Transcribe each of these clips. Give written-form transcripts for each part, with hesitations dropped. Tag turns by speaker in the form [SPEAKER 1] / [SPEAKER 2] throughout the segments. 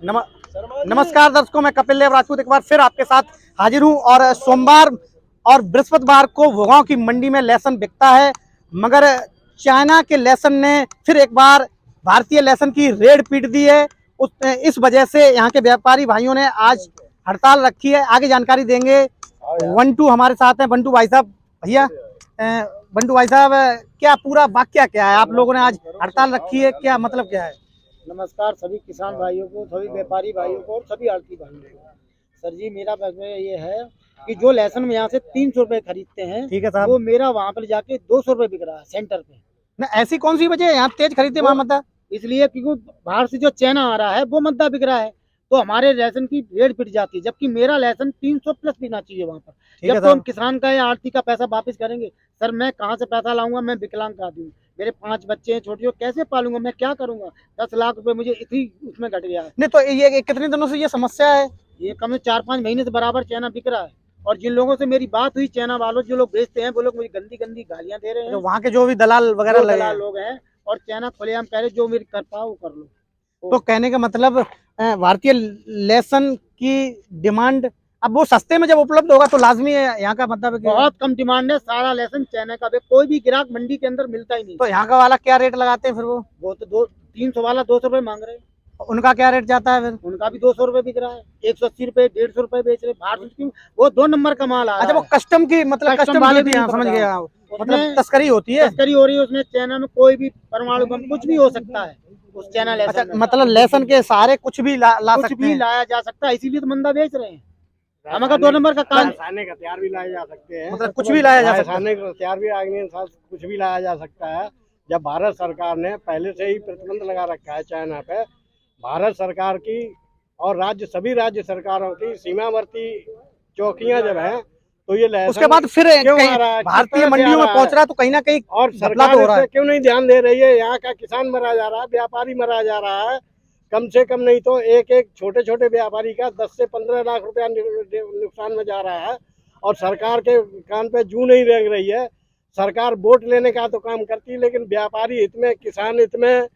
[SPEAKER 1] नमस्कार दर्शकों, मैं कपिल देव राजपूत एक बार फिर आपके साथ हाजिर हूं। और सोमवार और बृहस्पतिवार को भोगांव की मंडी में लहसुन बिकता है, मगर चाइना के लहसुन ने फिर एक बार भारतीय लहसुन की रेड पीट दी है। इस वजह से यहाँ के व्यापारी भाइयों ने आज हड़ताल रखी है। आगे जानकारी देंगे। बंटू हमारे साथ हैं। बंटू भाई साहब, भैया बंटू भाई साहब, क्या पूरा वाक्य क्या है? आप लोगों ने आज हड़ताल रखी है, क्या मतलब क्या है?
[SPEAKER 2] नमस्कार सभी किसान भाइयों को, सभी व्यापारी भाइयों को और सभी आड़ती भाइयों को। सर जी, मेरा प्रश्न ये है कि जो लहसुन में यहाँ से 300 रुपए खरीदते हैं,
[SPEAKER 1] ठीक है साहब,
[SPEAKER 2] वो मेरा वहाँ पर जाके 200 रुपए बिक रहा है सेंटर पे।
[SPEAKER 1] ना ऐसी कौन सी वजह है यहाँ तेज खरीदते वहाँ मत?
[SPEAKER 2] इसलिए क्योंकि बाहर से जो चाइना आ रहा है वो मद्दा बिक रहा है, तो हमारे लहसुन की रेट पिट जाती है, जबकि मेरा लहसुन 300 प्लस बिकना चाहिए वहाँ पर। जब तो हम किसान का या आड़ती का पैसा वापस करेंगे। सर, मैं कहाँ से पैसा लाऊंगा? मैं विकलांग आदमी हूँ, मेरे 5 बच्चे हैं छोटे, कैसे पालूंगा? मैं क्या करूंगा? 10 लाख रुपए मुझे इसी उसमें घट गया है।
[SPEAKER 1] नहीं तो ये कितने दिनों से ये समस्या है?
[SPEAKER 2] ये कम से 4-5 महीने से बराबर चाइना बिक रहा है। और जिन लोगों से मेरी बात हुई, चाइना वालों जो लोग बेचते हैं, वो लोग मुझे गंदी गंदी गालियां दे रहे हैं।
[SPEAKER 1] तो वहाँ के जो भी दलाल वगैरह
[SPEAKER 2] दलाल लोग हैं, और चाइना खुलेआम कह रहे जो मेरी कर पाओ कर लो।
[SPEAKER 1] तो कहने का मतलब भारतीय लहसुन की डिमांड अब वो सस्ते में जब उपलब्ध होगा तो लाजमी है यहाँ का मतलब है कि
[SPEAKER 2] बहुत कम डिमांड है। सारा लहसुन चाइना का, कोई भी ग्राहक मंडी के अंदर मिलता ही नहीं।
[SPEAKER 1] तो यहाँ का वाला क्या रेट लगाते हैं फिर? वो
[SPEAKER 2] तो 300 वाला 200 रुपए मांग रहे हैं।
[SPEAKER 1] उनका क्या रेट जाता है फिर?
[SPEAKER 2] उनका भी 200 रुपए बिक रहा है, 180 रुपए 150 रुपए बेच रहे हैं। वो 2 नंबर का माल आ रहा है।
[SPEAKER 1] अच्छा, वो कस्टम की मतलब कस्टम वाले भी समझ गया, मतलब तस्करी होती है।
[SPEAKER 2] तस्करी हो रही है उसमें। चाइना में कोई भी परमाणु बम कुछ भी हो सकता है उस चाइना लहसुन।
[SPEAKER 1] अच्छा, मतलब लहसुन के सहारे कुछ भी
[SPEAKER 2] कुछ भी लाया जा सकता है, इसीलिए तो मंदा बेच रहे हैं। हम अगर 2 नंबर का काम
[SPEAKER 3] खाने का हथियार भी लाए जा सकते हैं,
[SPEAKER 1] मतलब कुछ भी लाया जा सकता है।
[SPEAKER 3] खाने का हथियार भी आगे कुछ भी लाया जा सकता है। जब भारत सरकार ने पहले से ही प्रतिबंध लगा रखा है चाइना पे, भारत सरकार की और सभी राज्य सरकारों की सीमावर्ती चौकियां जब हैं, तो ये लहसुन
[SPEAKER 1] उसके बाद फिर भारतीय मंडियों में पहुंच रहा है, तो कहीं ना कहीं
[SPEAKER 3] और सरकार इस पे क्यों नहीं ध्यान दे रही है? यहाँ का किसान मरा जा रहा है, व्यापारी मरा जा रहा है। कम से कम नहीं तो एक छोटे छोटे व्यापारी का 10 से 15 लाख रुपया नुकसान में जा रहा है, और सरकार के कान पे जू नहीं रेंग रही है। सरकार वोट लेने का तो काम करती है, लेकिन व्यापारी हित में, किसान हित में,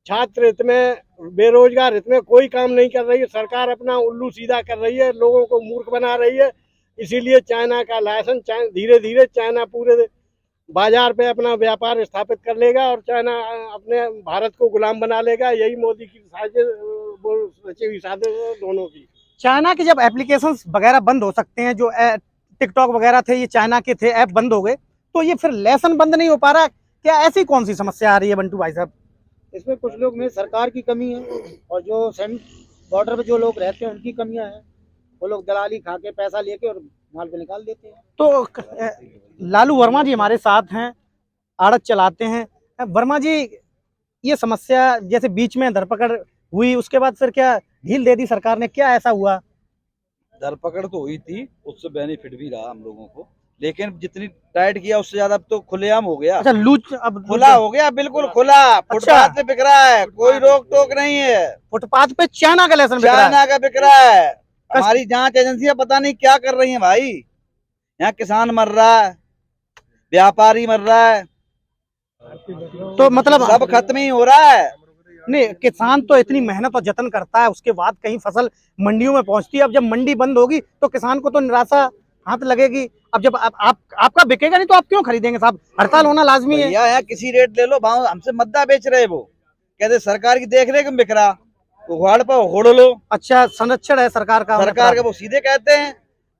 [SPEAKER 3] छात्र हित में, बेरोजगार हित में कोई काम नहीं कर रही है। सरकार अपना उल्लू सीधा कर रही है, लोगों को मूर्ख बना रही है। इसीलिए चाइना का लहसुन धीरे धीरे चाइना पूरे बाजार पे अपना व्यापार स्थापित कर लेगा और चाइना अपने भारत को गुलाम बना लेगा। यही मोदी की रची हुई साजिश है दोनों की।
[SPEAKER 1] चाइना के जब एप्लीकेशंस वगैरह बंद हो सकते हैं, जो टिकटॉक वगैरह थे, ये चाइना के थे, ऐप बंद हो गए, तो ये फिर लहसुन बंद नहीं हो पा रहा? क्या ऐसी कौन सी समस्या आ रही है बंटू भाई साहब?
[SPEAKER 2] इसमें कुछ लोग में सरकार की कमी है, और जो बॉर्डर पे जो लोग रहते हैं उनकी कमियां हैं। वो लोग दलाली खा के पैसा लेके और माल को निकाल देते हैं।
[SPEAKER 1] तो लालू वर्मा जी हमारे साथ हैं, आड़त चलाते हैं। वर्मा जी, ये समस्या जैसे बीच में धरपकड़ हुई, उसके बाद फिर क्या ढील दे दी सरकार ने? क्या ऐसा हुआ?
[SPEAKER 4] धरपकड़ तो हुई थी, उससे बेनिफिट भी रहा हम लोगों को, लेकिन जितनी टाइट किया उससे ज्यादा अब तो खुलेआम हो गया।
[SPEAKER 1] अच्छा, लूज अब
[SPEAKER 4] खुला हो गया, बिल्कुल खुला। फुटपाथ पे बिक रहा है, कोई रोक टोक नहीं है।
[SPEAKER 1] फुटपाथ पे चाइना का लहसुन बिक रहा है?
[SPEAKER 4] चाइना का बिक रहा है। हमारी जांच एजेंसियां पता नहीं क्या कर रही हैं भाई। यहाँ किसान मर रहा है, व्यापारी मर रहा है,
[SPEAKER 1] तो मतलब
[SPEAKER 4] सब खत्म ही हो रहा है।
[SPEAKER 1] नहीं, किसान तो इतनी मेहनत और जतन करता है, उसके बाद कहीं फसल मंडियों में पहुंचती है। अब जब मंडी बंद होगी तो किसान को तो निराशा हाथ लगेगी। अब जब आपका बिकेगा नहीं तो आप क्यों खरीदेंगे साहब? हड़ताल होना लाजमी है।
[SPEAKER 4] यहाँ किसी रेट ले लो, भाव हमसे मद्दा बेच रहे वो, कहते सरकार की देख रेख में बिक रहा, उखाड़ पर उखोड़ लो।
[SPEAKER 1] अच्छा, संरक्षण है सरकार का?
[SPEAKER 4] वो सीधे कहते हैं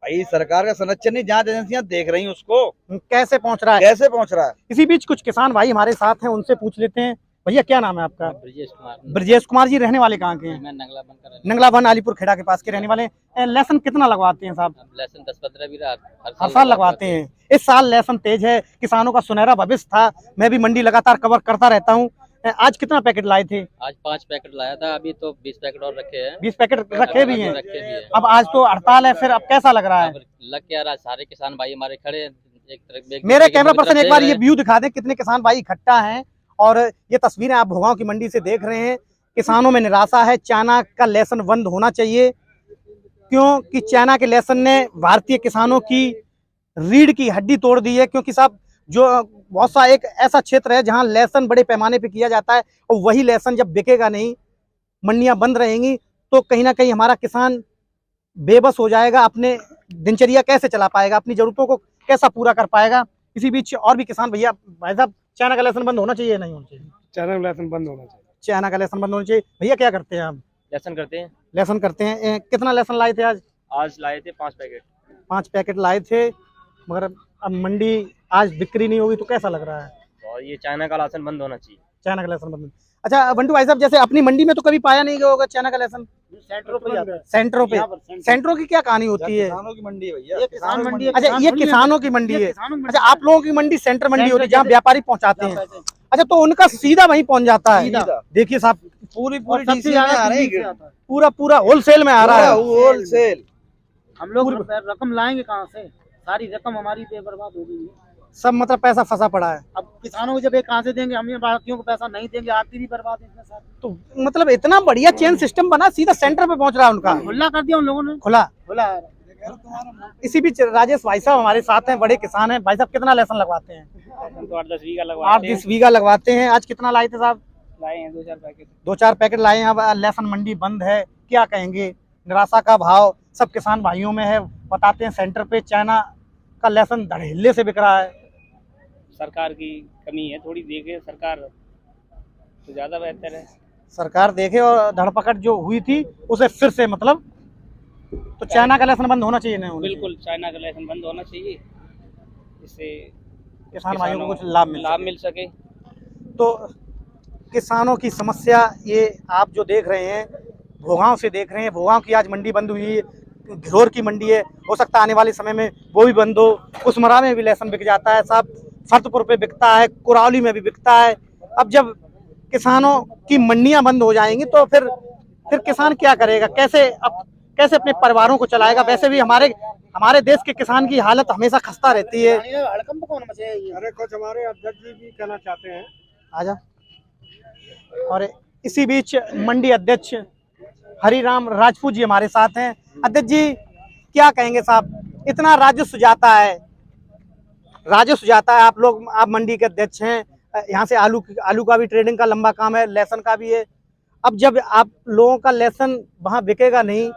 [SPEAKER 4] भाई, सरकार का संरक्षण नहीं, जांच एजेंसियां देख रही हैं उसको
[SPEAKER 1] कैसे पहुंच रहा है,
[SPEAKER 4] कैसे पहुंच रहा है।
[SPEAKER 1] इसी बीच कुछ किसान भाई हमारे साथ हैं, उनसे पूछ लेते हैं। भैया, क्या नाम है आपका?
[SPEAKER 2] ब्रजेश कुमार।
[SPEAKER 1] ब्रजेश कुमार जी, रहने वाले कहाँ के हैं?
[SPEAKER 2] मैं
[SPEAKER 1] नंगलाबन अलीपुर खेड़ा के पास के रहने वाले हैं। लहसुन कितना लगवाते हैं साहब?
[SPEAKER 2] लहसुन 10-15 भी
[SPEAKER 1] हर साल लगवाते हैं। इस साल लहसुन तेज है, किसानों का सुनहरा भविष्य था। मैं भी मंडी लगातार कवर करता रहता हूँ। आज कितना पैकेट लाए थे?
[SPEAKER 2] आज 5 पैकेट लाया था, अभी तो 20 पैकेट और रखे हैं।
[SPEAKER 1] 20 पैकेट रखे भी हैं।
[SPEAKER 2] रखे भी हैं।
[SPEAKER 1] अब आज तो हड़ताल है, फिर अब कैसा लग रहा है?
[SPEAKER 2] लग क्या रहा है, सारे किसान भाई हमारे खड़े हैं।
[SPEAKER 1] मेरे कैमरा पर्सन एक बार ये व्यू दिखा दें, कितने किसान भाई इकट्ठा हैं। और ये तस्वीरें आप भोगांव की मंडी से देख रहे हैं। किसानों में निराशा है। चाइना का लहसुन बंद होना चाहिए, क्योंकि चाइना के लहसुन ने भारतीय किसानों की रीढ़ की हड्डी तोड़ दी है। क्योंकि साहब, जो बहुत सा एक ऐसा क्षेत्र है जहां लहसुन बड़े पैमाने पे किया जाता है, और वही लहसुन जब बिकेगा नहीं मंडियां बंद रहेंगी तो कहीं ना कहीं हमारा किसान बेबस हो जाएगा, अपने दिनचर्या कैसे चला पाएगा, अपनी जरूरतों को कैसा पूरा कर पाएगा। इसी बीच और भी किसान भैया, भाई साहब चाइना का लेसन बंद होना चाहिए नहीं होना चाहिए?
[SPEAKER 3] चाइना का लेसन बंद होना चाहिए।
[SPEAKER 1] चाइना का लेसन बंद होना चाहिए। भैया क्या करते हैं आप?
[SPEAKER 5] लेसन करते हैं।
[SPEAKER 1] लेसन करते हैं। कितना लेसन लाए थे आज?
[SPEAKER 5] आज लाए थे 5 पैकेट।
[SPEAKER 1] 5 पैकेट लाए थे, मगर अब मंडी आज बिक्री नहीं होगी तो कैसा लग रहा है?
[SPEAKER 5] और ये चाइना का राशन बंद होना चाहिए।
[SPEAKER 1] चाइना का लेसन बंद। अच्छा बंटू भाई साहब, जैसे अपनी मंडी में तो कभी पाया नहीं गया होगा चाइना का लेसन?
[SPEAKER 2] सेंटरों पे जाता है।
[SPEAKER 1] सेंटरों पे, सेंटरों की क्या कहानी होती है?
[SPEAKER 4] किसानों की मंडी है भैया,
[SPEAKER 2] ये किसान मंडी है।
[SPEAKER 1] अच्छा ये किसानों की मंडी है।
[SPEAKER 2] किसानों की
[SPEAKER 1] अच्छा आप लोगों की मंडी सेंटर मंडी होती है जहाँ
[SPEAKER 2] जैसे-
[SPEAKER 1] व्यापारी पहुँचाते हैं। अच्छा तो उनका सीधा वहीं पहुँच जाता है।
[SPEAKER 2] सीधा।
[SPEAKER 1] देखिए साहब
[SPEAKER 4] पूरी
[SPEAKER 2] और
[SPEAKER 4] पूरी
[SPEAKER 2] सबसे
[SPEAKER 4] डीसी में
[SPEAKER 2] ज्यादा
[SPEAKER 4] आ रही
[SPEAKER 2] दिल्ली से
[SPEAKER 4] है,
[SPEAKER 2] आता है।
[SPEAKER 1] पूरा होलसेल में आ रहा है।
[SPEAKER 4] होलसेल।
[SPEAKER 2] हम लोग रकम लाएंगे कहाँ से? सारी रकम हमारी बर्बाद हो गई है।
[SPEAKER 1] सब मतलब पैसा फंसा पड़ा है।
[SPEAKER 2] अब किसानों को जब एक कहाँ से देंगे, हम भारतीयों को पैसा नहीं देंगे, आरती भी बर्बाद है इसमें साथ।
[SPEAKER 1] तो मतलब इतना बढ़िया चेन सिस्टम बना, सीधा सेंटर पे पहुंच रहा है उनका,
[SPEAKER 2] खुला कर दिया उन लोगों ने।
[SPEAKER 1] खुला।
[SPEAKER 2] खुला है।
[SPEAKER 1] इसी बीच राजेश भाई साहब हमारे साथ हैं, बड़े किसान हैं। भाई साहब कितना लेसन लगवाते हैं?
[SPEAKER 5] तो 8-10 बीघा
[SPEAKER 1] 8-10 बीघा लगवाते हैं। आज कितना लाए थे साहब?
[SPEAKER 5] लाए हैं 2-4 पैकेट।
[SPEAKER 1] 2-4 पैकेट लाए हैं। अब लहसुन मंडी बंद है, क्या कहेंगे? निराशा का भाव सब किसान भाइयों में है। बताते हैं सेंटर पे चाइना का लहसुन धड़ल्ले से बिक रहा है।
[SPEAKER 5] सरकार की कमी है, थोड़ी देखे सरकार तो ज्यादा बेहतर है।
[SPEAKER 1] सरकार देखे और धरपकड़ जो हुई थी उसे फिर से मतलब, तो चाइना का लहसुन बंद होना चाहिए नहीं होना चाहिए?
[SPEAKER 5] बिल्कुल चाइना का लेसन बंद होना चाहिए, इससे
[SPEAKER 1] किसान भाइयों को कुछ लाभ
[SPEAKER 5] मिल सके।
[SPEAKER 1] तो किसानों की समस्या ये आप जो देख रहे हैं, भोगांव से देख रहे हैं। भोगांव की आज मंडी बंद हुई है, घिरोर की मंडी है, हो सकता है आने वाले समय में वो भी बंद हो। उस्मरा में भी लहसुन बिक जाता है साहब, फतेहपुर पे बिकता है, कुरावली में भी बिकता है। अब जब किसानों की मंडियां बंद हो जाएंगी तो फिर किसान क्या करेगा? कैसे अपने परिवारों को चलाएगा? वैसे भी हमारे देश के किसान की हालत हमेशा खस्ता रहती है।
[SPEAKER 2] हड़कंप कौन मचे है ये?
[SPEAKER 3] अरे कुछ हमारे अध्यक्ष जी भी कहना चाहते हैं।
[SPEAKER 1] आजा। और इसी बीच मंडी अध्यक्ष हरिराम राजपूत जी हमारे साथ हैं। अध्यक्ष जी क्या कहेंगे साहब, इतना राजस्व जाता है, आप मंडी के अध्यक्ष हैं, यहाँ से आलू का भी ट्रेडिंग का लंबा काम है, लहसुन का भी है। अब जब आप लोगों का लहसुन वहाँ बिकेगा नहीं,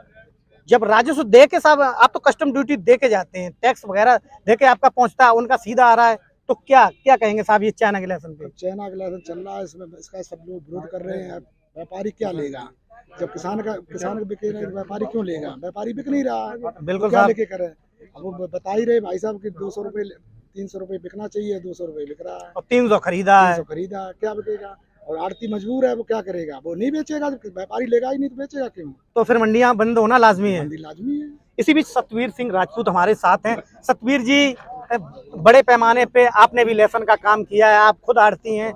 [SPEAKER 1] जब राजस्व दे के साहब, आप तो कस्टम ड्यूटी दे के जाते हैं, टैक्स वगैरह दे के आपका पहुँचता है, उनका सीधा आ रहा है, तो क्या कहेंगे साहब ये चाइना के लहसुन पे?
[SPEAKER 6] चाइना का लहसुन चल रहा है, इसमें इसका सब लोग विरोध कर रहे हैं। व्यापारी क्या लेगा? जब किसान का बिके नहीं, व्यापारी क्यों लेगा? व्यापारी बिक नहीं रहा है,
[SPEAKER 1] बिल्कुल
[SPEAKER 6] क्या
[SPEAKER 1] साहब।
[SPEAKER 6] लेके करे? अब वो बता ही रहे भाई साहब कि 200 रुपये 300 रुपये बिकना चाहिए, 200 रुपये बिक रहा है,
[SPEAKER 1] और 300 खरीदा है।
[SPEAKER 6] 300 खरीदा, क्या बिकेगा? और आड़ती मजबूर है, वो क्या करेगा? वो नहीं बेचेगा, व्यापारी लेगा ही नहीं तो बेचेगा क्यों?
[SPEAKER 1] तो फिर मंडियां बंद होना लाजमी है।
[SPEAKER 6] मंदी लाजमी है।
[SPEAKER 1] इसी बीच सतवीर सिंह राजपूत हमारे साथ हैं। सतवीर जी, बड़े पैमाने पे आपने भी लहसुन का काम किया है, आप खुद आड़ती हैं,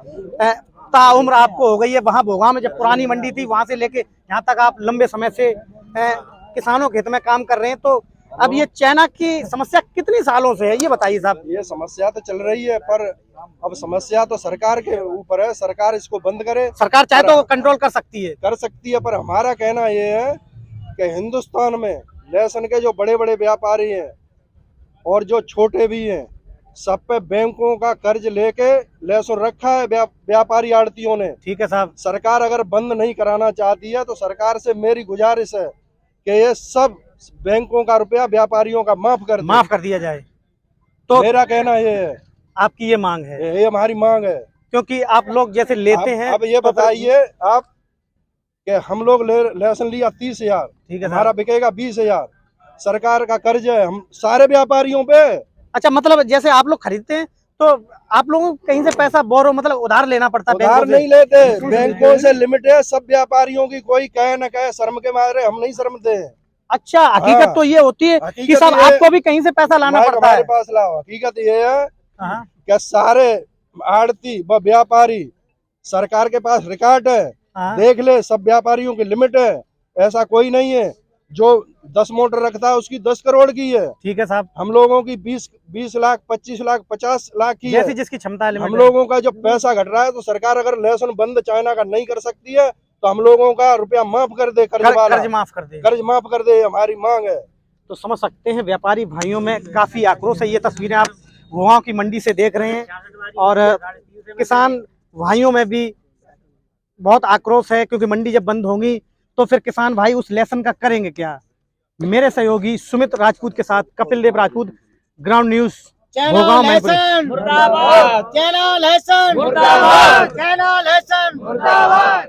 [SPEAKER 1] ताउम्र आपको हो गई है। वहाँ भोगांव में जब पुरानी मंडी थी, वहाँ से लेके यहाँ तक आप लंबे समय से किसानों के हित में काम कर रहे हैं। तो अब ये चाइना की समस्या कितनी सालों से है, ये बताइए साहब।
[SPEAKER 7] ये समस्या तो चल रही है, पर अब समस्या तो सरकार के ऊपर है। सरकार इसको बंद करे,
[SPEAKER 1] सरकार चाहे तो कंट्रोल कर सकती है।
[SPEAKER 7] पर हमारा कहना ये है कि हिंदुस्तान में लहसुन के जो बड़े बड़े व्यापारी हैं और जो छोटे भी हैं, सब पे बैंकों का कर्ज लेके लहसुन रखा है व्यापारी आड़तियों ने।
[SPEAKER 1] ठीक है साहब।
[SPEAKER 7] सरकार अगर बंद नहीं कराना चाहती है तो सरकार से मेरी गुजारिश है कि ये सब बैंकों का रुपया व्यापारियों का माफ कर
[SPEAKER 1] दिया जाए। तो
[SPEAKER 7] मेरा कहना ये है,
[SPEAKER 1] आपकी ये मांग है?
[SPEAKER 7] ये हमारी मांग है,
[SPEAKER 1] क्योंकि आप लोग जैसे लेते हैं।
[SPEAKER 7] अब ये बताइए आप कि हम लोग लहसुन लिया 30,000,
[SPEAKER 1] ठीक है,
[SPEAKER 7] हमारा बिकेगा 20,000। सरकार का कर्ज है हम सारे व्यापारियों पे।
[SPEAKER 1] अच्छा, मतलब जैसे आप लोग खरीदते हैं तो आप लोगों को कहीं से पैसा बोरो मतलब उधार लेना पड़ता है?
[SPEAKER 7] उधार नहीं लेते, बैंकों से लिमिट है सब व्यापारियों की। कोई कहे न कहे, शर्म के मारे हम नहीं शर्मते हैं।
[SPEAKER 1] अच्छा, हकीकत तो ये होती है कि साहब आपको भी कहीं से पैसा लाना पड़ता है।
[SPEAKER 7] हमारे पास लाओ, हकीकत ये है
[SPEAKER 1] हाँ।
[SPEAKER 7] कि सारे आड़ती व व्यापारी सरकार के पास रिकॉर्ड है,
[SPEAKER 1] हाँ।
[SPEAKER 7] देख ले, सब व्यापारियों की लिमिट है। ऐसा कोई नहीं है जो 10 मोटर रखता है उसकी 10 करोड़ की है।
[SPEAKER 1] ठीक है साहब।
[SPEAKER 7] हम लोगों की 20 लाख 25 लाख 50 लाख की
[SPEAKER 1] जैसी
[SPEAKER 7] है।
[SPEAKER 1] जिसकी क्षमता है।
[SPEAKER 7] हम लोगों का जो पैसा घट रहा है, तो सरकार अगर लहसुन बंद चाइना का नहीं कर सकती है तो हम लोगों का रुपया माफ कर दे, कर्ज
[SPEAKER 1] माफ कर दे,
[SPEAKER 7] हमारी मांग है।
[SPEAKER 1] तो समझ सकते हैं व्यापारी भाइयों में काफी आक्रोश है। ये तस्वीरें आप भोगांव की मंडी से देख रहे हैं और किसान भाइयों में भी बहुत आक्रोश है, क्योंकि मंडी जब बंद होगी तो फिर किसान भाई उस लहसुन का करेंगे क्या। मेरे सहयोगी सुमित राजपूत के साथ Kapil Dev Rajput, ground news,
[SPEAKER 2] China
[SPEAKER 1] Bhogaon, Mainpuri.
[SPEAKER 2] लहसुन मुर्दाबाद, चाइना लहसुन मुर्दाबाद, चाइना लहसुन मुर्दाबाद।